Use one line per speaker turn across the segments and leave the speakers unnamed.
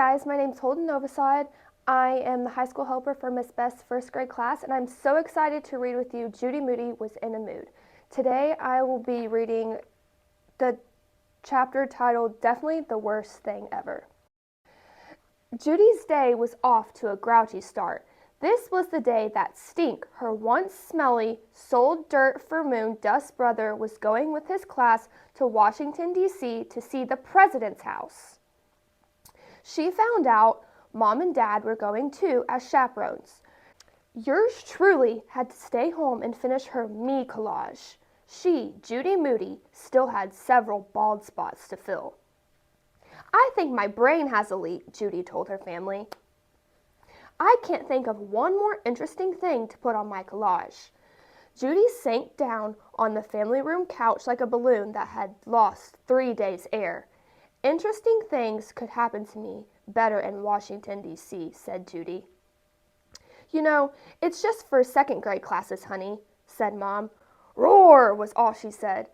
guys, my name's Holden Novosad. I am the high school helper for Miss Best's first grade class, and I'm so excited to read with you Judy Moody Was in a Mood. Today I will be reading the chapter titled Definitely the Worst Thing Ever. Judy's day was off to a grouchy start. This was the day that Stink, her once smelly, sold dirt for moon dust brother, was going with his class to Washington, D.C. to see the president's house. She found out Mom and Dad were going too as chaperones. Yours truly had to stay home and finish her me collage. She, Judy Moody, still had several bald spots to fill. I think my brain has a leak, Judy told her family. I can't think of one more interesting thing to put on my collage. Judy sank down on the family room couch like a balloon that had lost 3 days' air. Interesting things could happen to me better in Washington, D.C., said Judy. You know, it's just for second grade classes, honey, said Mom. Roar, was all she said.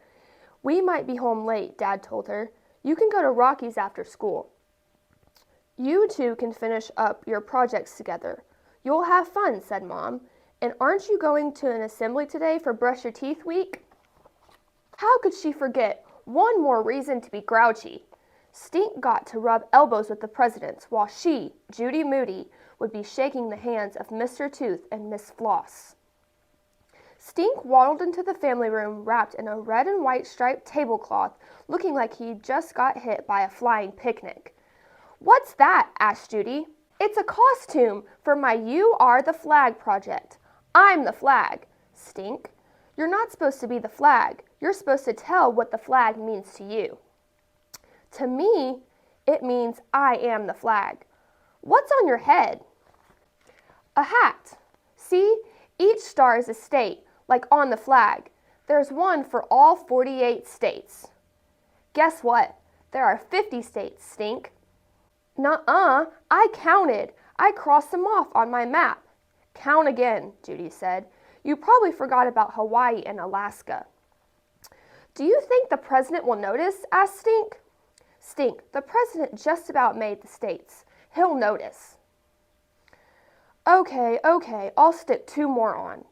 We might be home late, Dad told her. You can go to Rocky's after school. You two can finish up your projects together. You'll have fun, said Mom. And aren't you going to an assembly today for Brush Your Teeth Week? How could she forget? One more reason to be grouchy. Stink got to rub elbows with the presidents, while she, Judy Moody, would be shaking the hands of Mr. Tooth and Miss Floss. Stink waddled into the family room wrapped in a red and white striped tablecloth, looking like he just got hit by a flying picnic. What's that? Asked Judy. It's a costume for my You Are the Flag project. I'm the flag. Stink. You're not supposed to be the flag. You're supposed to tell what the flag means to you. To me, it means I am the flag. What's on your head? A hat. See, each star is a state, like on the flag. There's one for all 48 states. Guess what? There are 50 states, Stink. Nuh-uh, I counted. I crossed them off on my map. Count again, Judy said. You probably forgot about Hawaii and Alaska. Do you think the president will notice? Asked Stink. Stink, the president just about made the states. He'll notice. Okay, I'll stick 2 more on.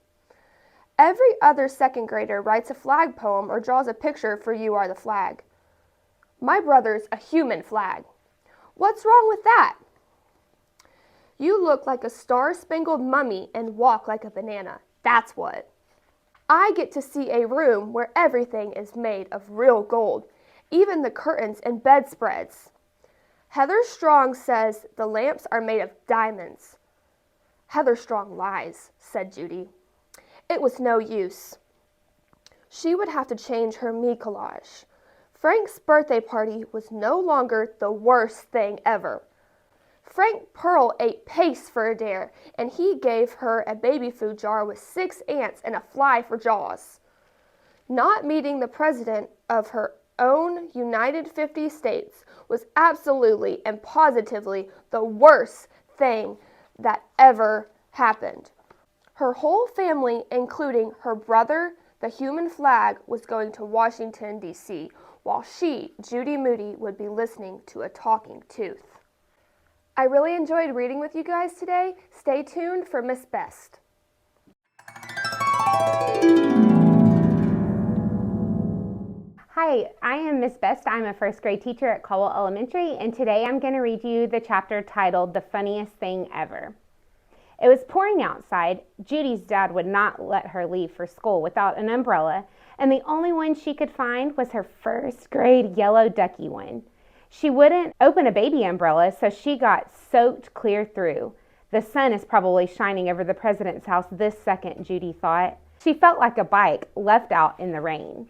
Every other second grader writes a flag poem or draws a picture for You Are the Flag. My brother's a human flag. What's wrong with that? You look like a star-spangled mummy and walk like a banana. That's what. I get to see a room where everything is made of real gold, even the curtains and bedspreads. Heather Strong says the lamps are made of diamonds. Heather Strong lies, said Judy. It was no use. She would have to change her me collage. Frank's birthday party was no longer the worst thing ever. Frank Pearl ate paste for a dare, and he gave her a baby food jar with 6 ants and a fly for jaws. Not meeting the president of her own United 50 States was absolutely and positively the worst thing that ever happened. Her whole family, including her brother, the human flag, was going to Washington, D.C., while she, Judy Moody, would be listening to a talking tooth. I really enjoyed reading with you guys today. Stay tuned for Miss Best.
Hi, I am Miss Best. I'm a first grade teacher at Caldwell Elementary, and today I'm going to read you the chapter titled The Funniest Thing Ever. It was pouring outside. Judy's dad would not let her leave for school without an umbrella, and the only one she could find was her first grade yellow ducky one. She wouldn't open a baby umbrella, so she got soaked clear through. The sun is probably shining over the president's house this second, Judy thought. She felt like a bike left out in the rain.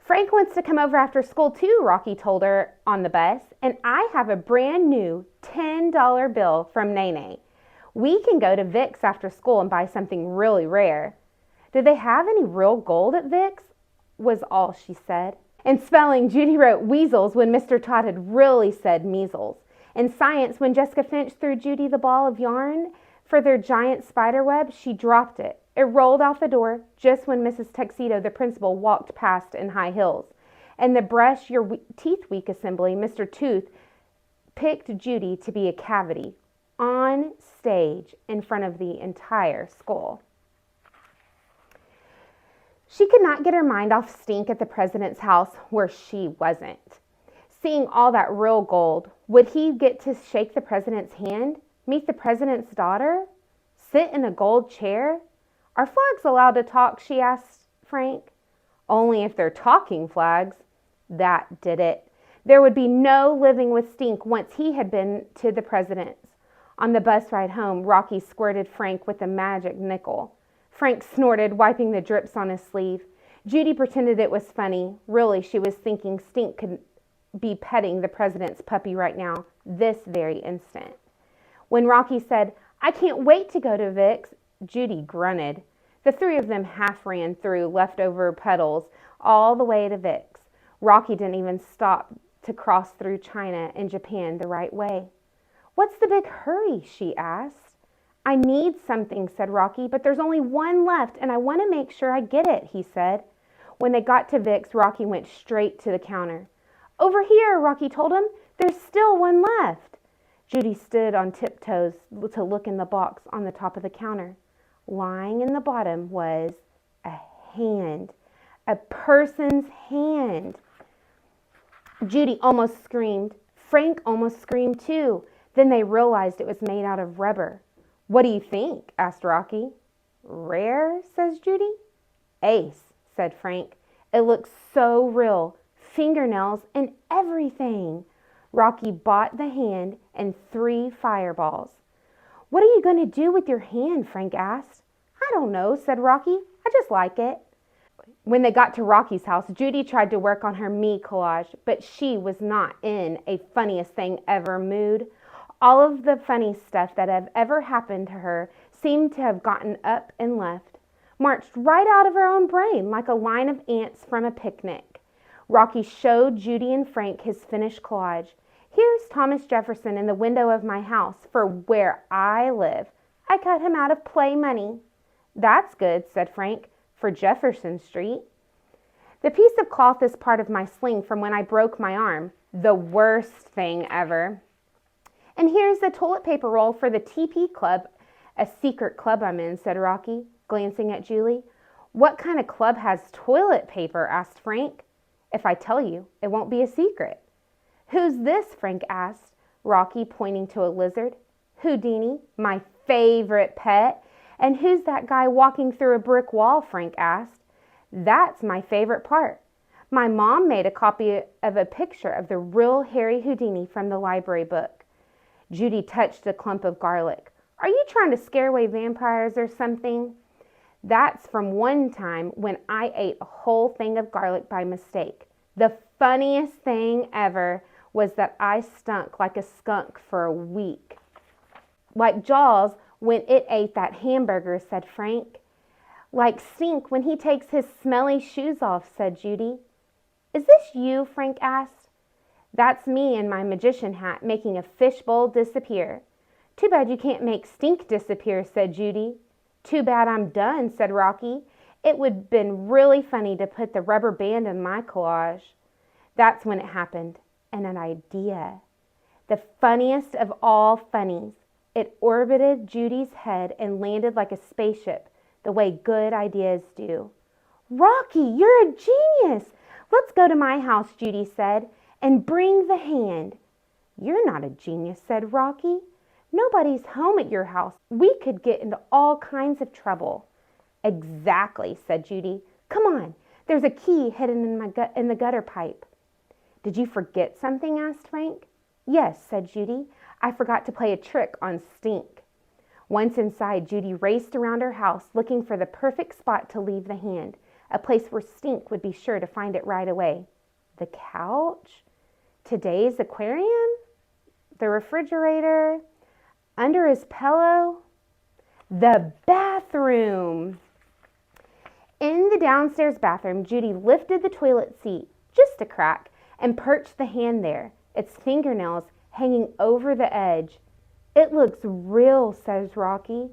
Frank wants to come over after school too, Rocky told her on the bus, and I have a brand new $10 bill from Nene. We can go to Vic's after school and buy something really rare. Do they have any real gold at Vic's? Was all she said. In spelling, Judy wrote weasels when Mr. Todd had really said measles. In science, when Jessica Finch threw Judy the ball of yarn for their giant spider web, she dropped it. It rolled out the door just when Mrs. Tuxedo, the principal, walked past in high heels. And the Brush Your Teeth Week assembly, Mr. Tooth picked Judy to be a cavity on stage in front of the entire school. She could not get her mind off Stink at the president's house where she wasn't. Seeing all that real gold, would he get to shake the president's hand, meet the president's daughter, sit in a gold chair? Are flags allowed to talk, she asked Frank. Only if they're talking flags. That did it. There would be no living with Stink once he had been to the president's. On the bus ride home, Rocky squirted Frank with a magic nickel. Frank snorted, wiping the drips on his sleeve. Judy pretended it was funny. Really, she was thinking Stink could be petting the president's puppy right now, this very instant. When Rocky said, "I can't wait to go to Vic's," Judy grunted. The three of them half ran through leftover puddles all the way to Vic's. Rocky didn't even stop to cross through China and Japan the right way. "What's the big hurry?" she asked. "I need something," said Rocky, "but there's only one left, and I want to make sure I get it," he said. When they got to Vic's, Rocky went straight to the counter. "Over here," Rocky told him. "There's still one left." Judy stood on tiptoes to look in the box on the top of the counter. Lying in the bottom was a hand, a person's hand. Judy almost screamed. Frank almost screamed too. Then they realized it was made out of rubber. "What do you think?" asked Rocky. "Rare," says Judy. "Ace," said Frank. "It looks so real. Fingernails and everything." Rocky bought the hand and 3 fireballs. "What are you going to do with your hand?" Frank asked. "I don't know," said Rocky. "I just like it." When they got to Rocky's house, Judy tried to work on her me collage, but she was not in a funniest thing ever mood. All of the funny stuff that had ever happened to her seemed to have gotten up and left, marched right out of her own brain like a line of ants from a picnic. Rocky showed Judy and Frank his finished collage. "Here's Thomas Jefferson in the window of my house for where I live. I cut him out of play money." "That's good," said Frank, "for Jefferson Street." "The piece of cloth is part of my sling from when I broke my arm. The worst thing ever." "And here's the toilet paper roll for the TP Club, a secret club I'm in," said Rocky, glancing at Julie. "What kind of club has toilet paper?" asked Frank. "If I tell you, it won't be a secret." "Who's this?" Frank asked, Rocky pointing to a lizard. "Houdini, my favorite pet." "And who's that guy walking through a brick wall?" Frank asked. "That's my favorite part. My mom made a copy of a picture of the real Harry Houdini from the library book." Judy touched a clump of garlic. "Are you trying to scare away vampires or something?" "That's from one time when I ate a whole thing of garlic by mistake. The funniest thing ever was that I stunk like a skunk for a week." "Like Jaws when it ate that hamburger," said Frank. "Like Stink when he takes his smelly shoes off," said Judy. "Is this you?" Frank asked. "That's me in my magician hat making a fishbowl disappear." "Too bad you can't make Stink disappear," said Judy. "Too bad I'm done," said Rocky. "It would have been really funny to put the rubber band in my collage." That's when it happened, and an idea. The funniest of all funnies. It orbited Judy's head and landed like a spaceship, the way good ideas do. "Rocky, you're a genius! Let's go to my house," Judy said, "and bring the hand." "You're not a genius," said Rocky. "Nobody's home at your house. We could get into all kinds of trouble." "Exactly," said Judy. "Come on, there's a key hidden in the gutter pipe." "Did you forget something?" asked Frank. "Yes," said Judy. "I forgot to play a trick on Stink." Once inside, Judy raced around her house looking for the perfect spot to leave the hand, a place where Stink would be sure to find it right away. The couch? Today's aquarium? The refrigerator? Under his pillow? The bathroom! In the downstairs bathroom, Judy lifted the toilet seat just a crack and perched the hand there, its fingernails hanging over the edge. "It looks real," says Rocky.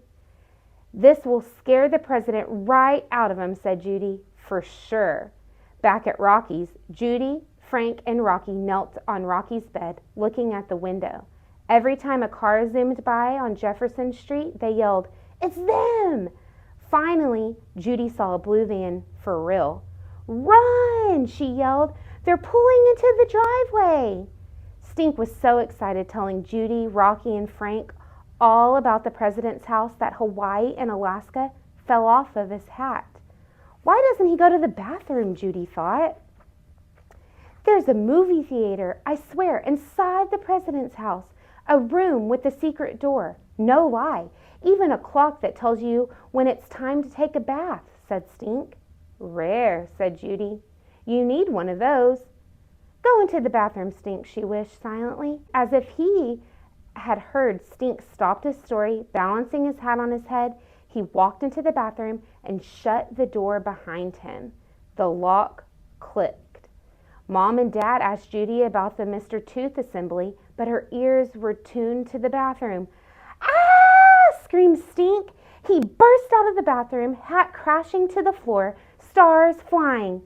"This will scare the president right out of him," said Judy. "For sure." Back at Rocky's, Judy, Frank and Rocky knelt on Rocky's bed, looking at the window. Every time a car zoomed by on Jefferson Street, they yelled, "It's them!" Finally, Judy saw a blue van for real. "Run!" she yelled. "They're pulling into the driveway." Stink was so excited, telling Judy, Rocky, and Frank all about the president's house that Hawaii and Alaska fell off of his hat. Why doesn't he go to the bathroom, Judy thought. There's a movie theater, I swear, inside the president's house. A room with a secret door. No lie. Even a clock that tells you when it's time to take a bath, said Stink. Rare, said Judy. You need one of those. Go into the bathroom, Stink, she wished silently. As if he had heard, Stink stopped his story, balancing his hat on his head. He walked into the bathroom and shut the door behind him. The lock clicked. Mom and Dad asked Judy about the Mr. Tooth assembly, but her ears were tuned to the bathroom. Ah! Screamed Stink. He burst out of the bathroom, hat crashing to the floor, stars flying.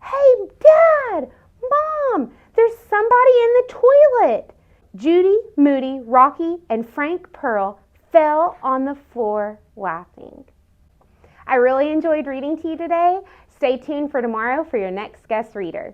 Hey, Dad! Mom! There's somebody in the toilet! Judy, Moody, Rocky, and Frank Pearl fell on the floor laughing. I really enjoyed reading to you today. Stay tuned for tomorrow for your next guest reader.